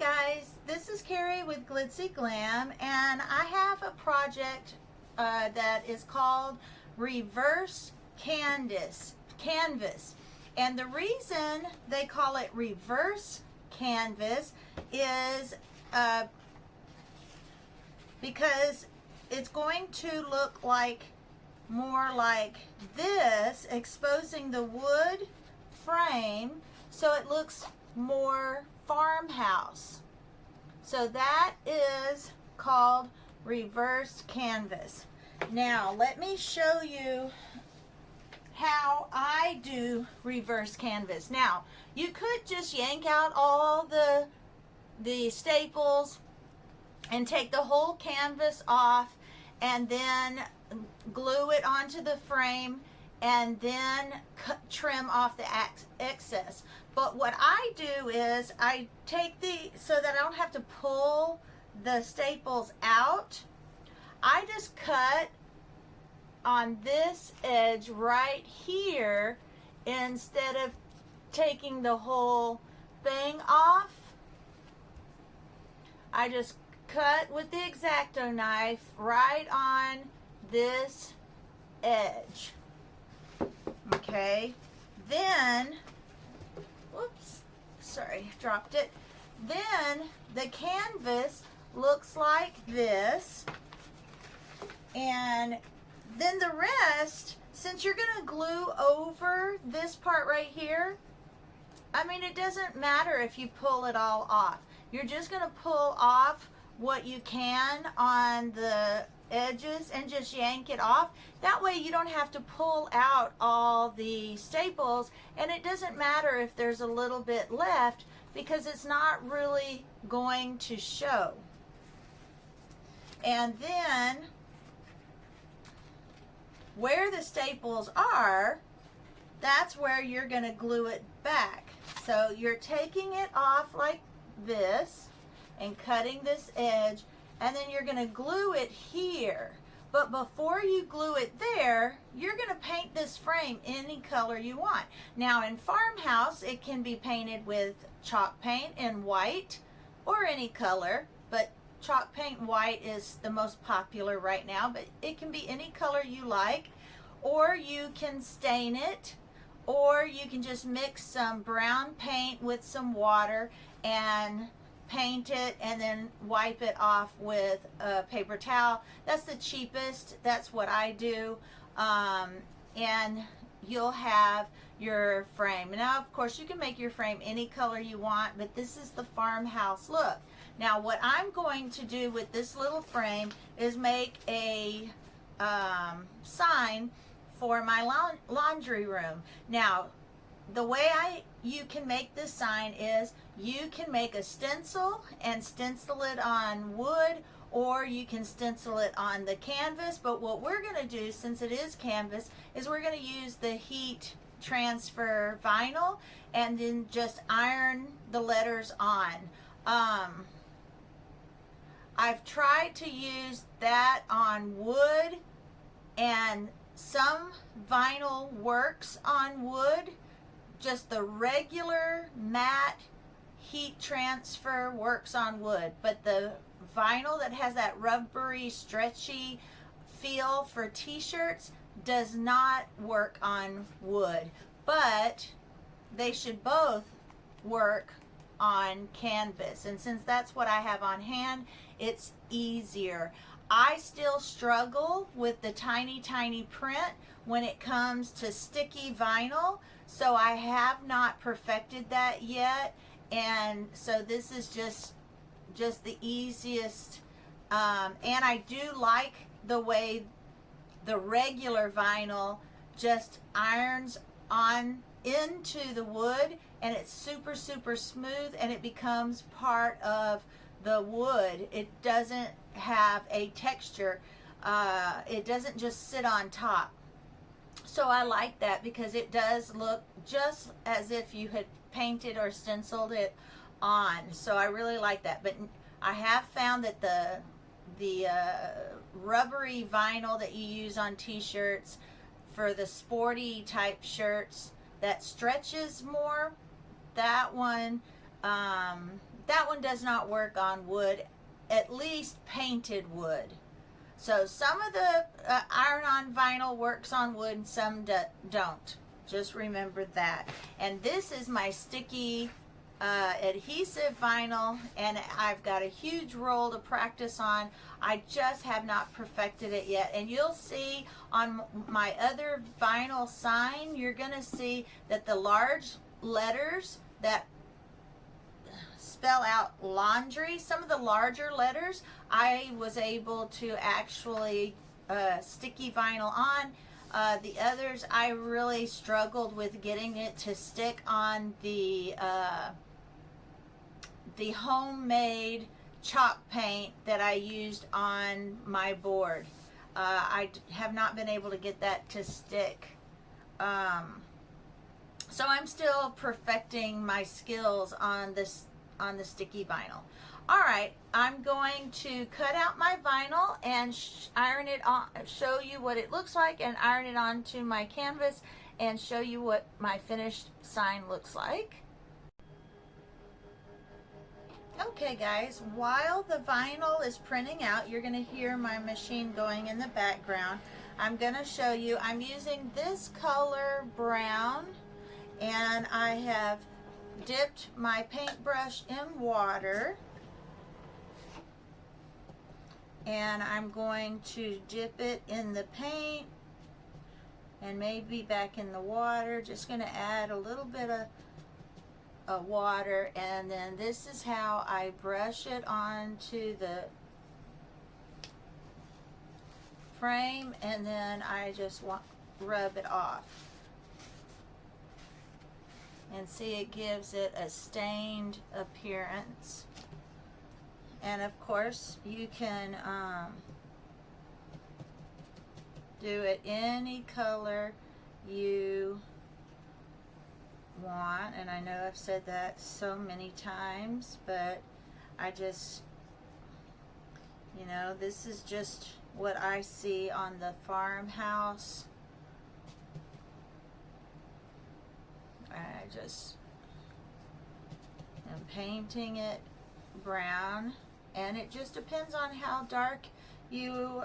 guys, this is Carrie with Glitzy Glam, and I have a project that is called Reverse Canvas. And the reason they call it Reverse Canvas is because it's going to look like more like this, exposing the wood frame so it looks more farmhouse. So that is called reverse canvas. Now let me show you how I do reverse canvas. Now you could just yank out all the staples and take the whole canvas off and then glue it onto the frame and then trim off the excess. But what I do is I take so that I don't have to pull the staples out, I just cut on this edge right here instead of taking the whole thing off. I just cut with the X-Acto knife right on this edge. Okay, then, whoops, sorry, dropped it. Then the canvas looks like this, and then the rest, since you're gonna glue over this part right here, I mean, it doesn't matter if you pull it all off. You're just gonna pull off what you can on the edges and just yank it off. That way you don't have to pull out all the staples, and it doesn't matter if there's a little bit left because it's not really going to show. And then where the staples are, that's where you're going to glue it back. So you're taking it off like this and cutting this edge, and then you're going to glue it here. But before you glue it there, you're going to paint this frame any color you want. Now in Farmhouse, it can be painted with chalk paint in white or any color, but chalk paint white is the most popular right now, but it can be any color you like, or you can stain it, or you can just mix some brown paint with some water and paint it and then wipe it off with a paper towel. That's the cheapest. That's what I do. And you'll have your frame. Now, of course, you can make your frame any color you want, but this is the farmhouse look. Now, what I'm going to do with this little frame is make a sign for my laundry room. Now, the way you can make this sign is you can make a stencil and stencil it on wood, or you can stencil it on the canvas. But what we're going to do, since it is canvas, is we're going to use the heat transfer vinyl and then just iron the letters on. I've tried to use that on wood, and some vinyl works on wood. Just the regular matte heat transfer works on wood, but the vinyl that has that rubbery, stretchy feel for t-shirts does not work on wood. But they should both work on canvas, and since that's what I have on hand, it's easier. I still struggle with the tiny print when it comes to sticky vinyl, so I have not perfected that yet, and so this is just the easiest. And I do like the way the regular vinyl just irons on into the wood, and it's super smooth, and it becomes part of the wood. It doesn't have a texture. It doesn't just sit on top. So I like that because it does look just as if you had painted or stenciled it on. So I really like that. But I have found that the rubbery vinyl that you use on t-shirts for the sporty type shirts that stretches more, that one that one does not work on wood, at least painted wood. So some of the iron-on vinyl works on wood and some don't. Just remember that. And this is my sticky adhesive vinyl, and I've got a huge roll to practice on. I just have not perfected it yet, and you'll see on my other vinyl sign, you're gonna see that the large letters that spell out laundry, some of the larger letters I was able to actually sticky vinyl on. The others I really struggled with getting it to stick on the homemade chalk paint that I used on my board. I have not been able to get that to stick. So I'm still perfecting my skills on this, on the sticky vinyl. All right, I'm going to cut out my vinyl and iron it on, show you what it looks like, and iron it onto my canvas and show you what my finished sign looks like. Okay guys, while the vinyl is printing out, you're going to hear my machine going in the background. I'm going to show you, I'm using this color brown, and I have dipped my paintbrush in water, and I'm going to dip it in the paint and maybe back in the water. Just going to add a little bit of water, and then this is how I brush it onto the frame, and then I just rub it off. And see, it gives it a stained appearance. And of course you can do it any color you want, and I know I've said that so many times, but I just, you know, this is just what I see on the Farmhouse. I just am painting it brown, and it just depends on how dark you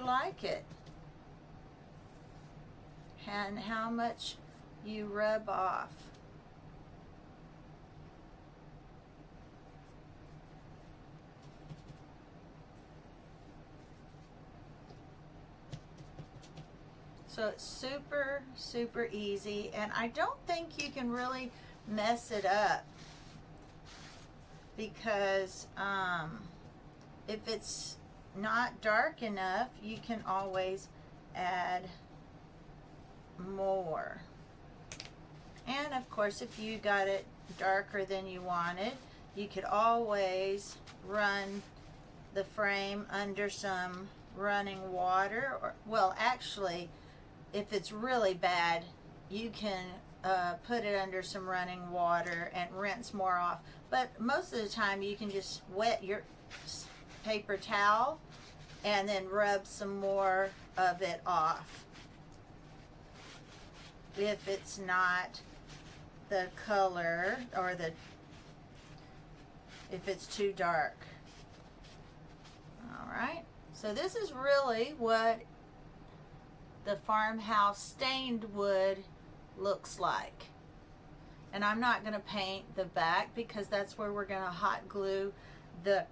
like it and how much you rub off. So it's super, super easy, and I don't think you can really mess it up, because if it's not dark enough, you can always add more. And of course, if you got it darker than you wanted, you could always run the frame under some running water, or, well, actually, if it's really bad, you can put it under some running water and rinse more off. But most of the time you can just wet your paper towel and then rub some more of it off if it's not the color, or if it's too dark. All right, so this is really what the Farmhouse stained wood looks like. And I'm not going to paint the back because that's where we're going to hot glue the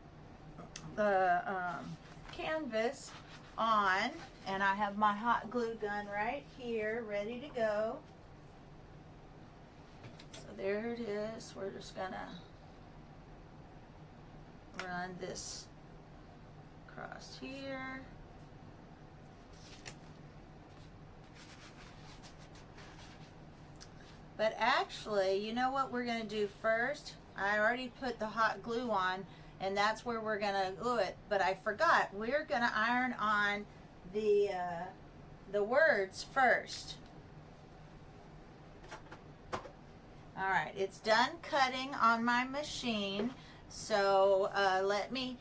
canvas on. And I have my hot glue gun right here ready to go. So there it is. We're just going to run this across here. But actually, you know what we're going to do first? I already put the hot glue on, and that's where we're going to glue it. But I forgot, we're going to iron on the words first. All right, it's done cutting on my machine. So let me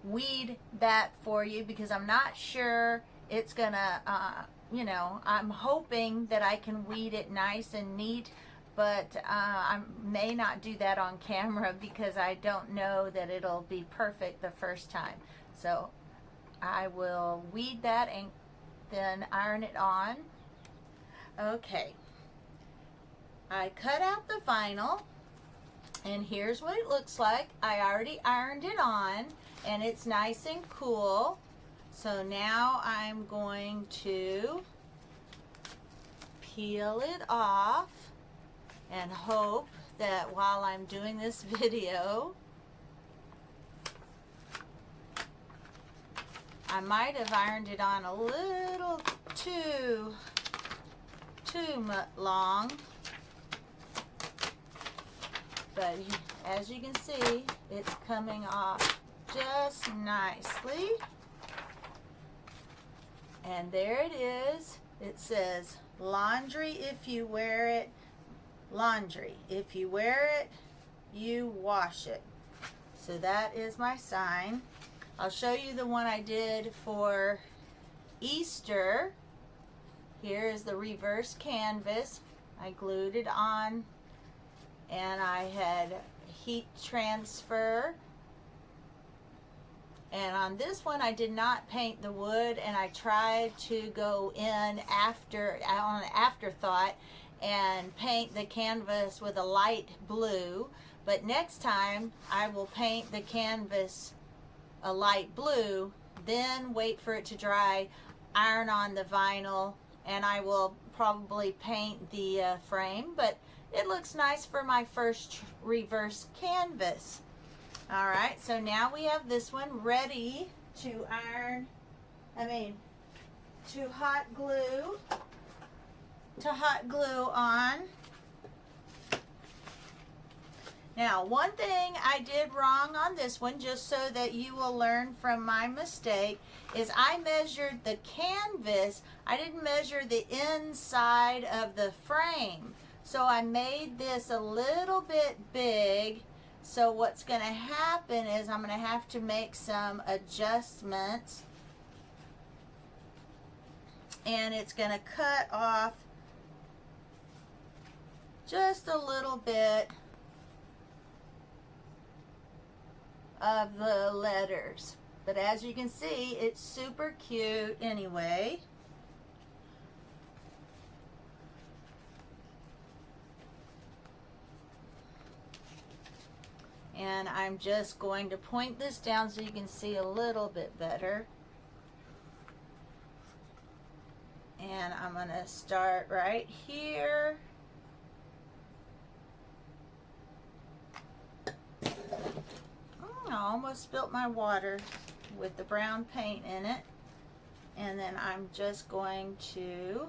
weed that for you, because I'm not sure it's going to... you know, I'm hoping that I can weed it nice and neat, but I may not do that on camera because I don't know that it'll be perfect the first time. So I will weed that and then iron it on. Okay, I cut out the vinyl, and here's what it looks like. I already ironed it on, and it's nice and cool. So now I'm going to peel it off and hope that while I'm doing this video, I might have ironed it on a little too long, but as you can see, it's coming off just nicely. And there it is. It says laundry if you wear it, laundry if you wear it, you wash it. So that is my sign. I'll show you the one I did for Easter. Here is the reverse canvas. I glued it on, and I had heat transfer. And on this one, I did not paint the wood, and I tried to go in on an afterthought and paint the canvas with a light blue. But next time, I will paint the canvas a light blue, then wait for it to dry, iron on the vinyl, and I will probably paint the frame. But it looks nice for my first reverse canvas. All right, so now we have this one ready to to hot glue on. Now, one thing I did wrong on this one, just so that you will learn from my mistake, is I measured the canvas. I didn't measure the inside of the frame. So I made this a little bit big. So what's going to happen is I'm going to have to make some adjustments, and it's going to cut off just a little bit of the letters. But as you can see, it's super cute anyway. And I'm just going to point this down so you can see a little bit better. And I'm going to start right here. I almost spilt my water with the brown paint in it. And then I'm just going to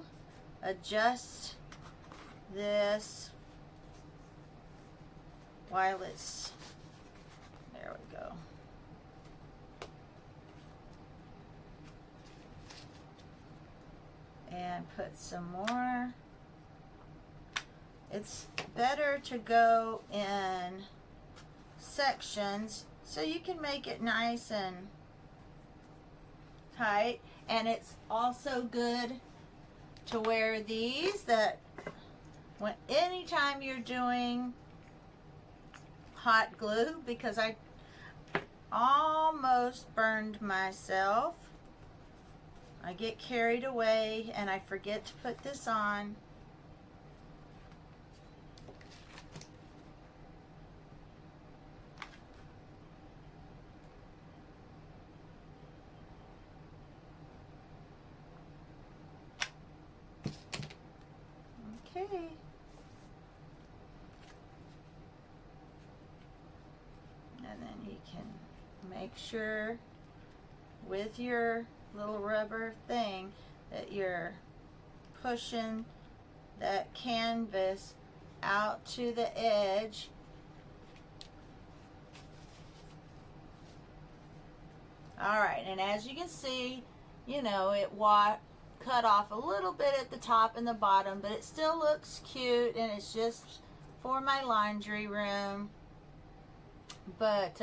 adjust this while it's, there we go. And put some more. It's better to go in sections so you can make it nice and tight. And it's also good to wear these, that anytime you're doing hot glue, because I almost burned myself. I get carried away and I forget to put this on. Okay. And then you can make sure with your little rubber thing that you're pushing that canvas out to the edge. Alright, and as you can see, you know, it cut off a little bit at the top and the bottom, but it still looks cute, and it's just for my laundry room. But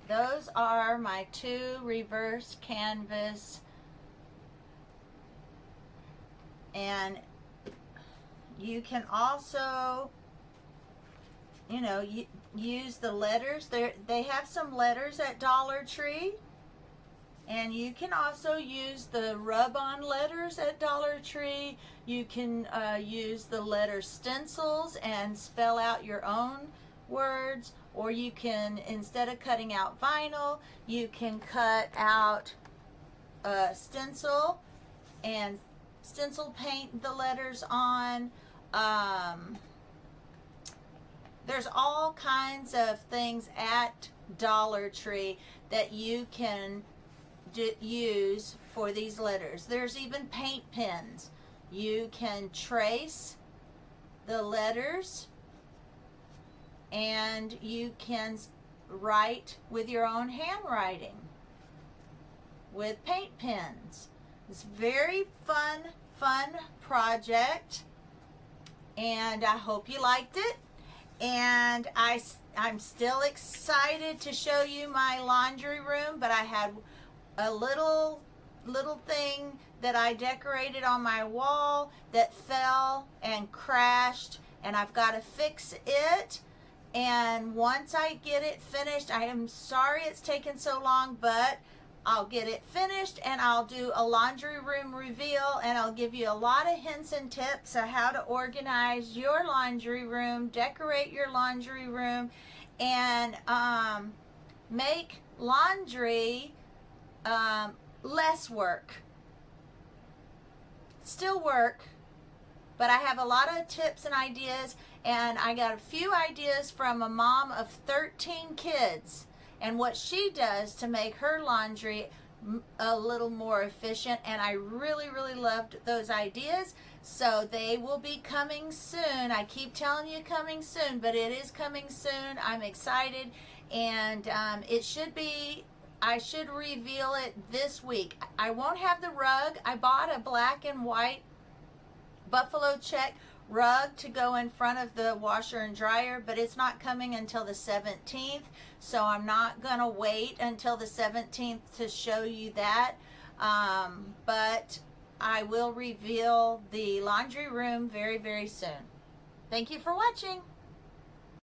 those are my two reverse canvas, and you can also, you know, use the letters. They have some letters at Dollar Tree. And you can also use the rub-on letters at Dollar Tree. You can use the letter stencils and spell out your own words. Or you can, instead of cutting out vinyl, you can cut out a stencil and stencil paint the letters on. There's all kinds of things at Dollar Tree that you can use for these letters. There's even paint pens. You can trace the letters and you can write with your own handwriting with paint pens. It's a very fun project, and I hope you liked it. And I'm still excited to show you my laundry room, but I had a little thing that I decorated on my wall that fell and crashed, and I've got to fix it. And once I get it finished, I am sorry it's taken so long, but I'll get it finished and I'll do a laundry room reveal, and I'll give you a lot of hints and tips on how to organize your laundry room, decorate your laundry room, and make laundry less work. Still work, but I have a lot of tips and ideas, and I got a few ideas from a mom of 13 kids and what she does to make her laundry a little more efficient, and I really loved those ideas. So they will be coming soon. I keep telling you coming soon, but it is coming soon. I'm excited, and it should be, I should reveal it this week. I won't have the rug. I bought a black and white buffalo check rug to go in front of the washer and dryer, but it's not coming until the 17th, so I'm not gonna wait until the 17th to show you that, but I will reveal the laundry room very soon. Thank you for watching.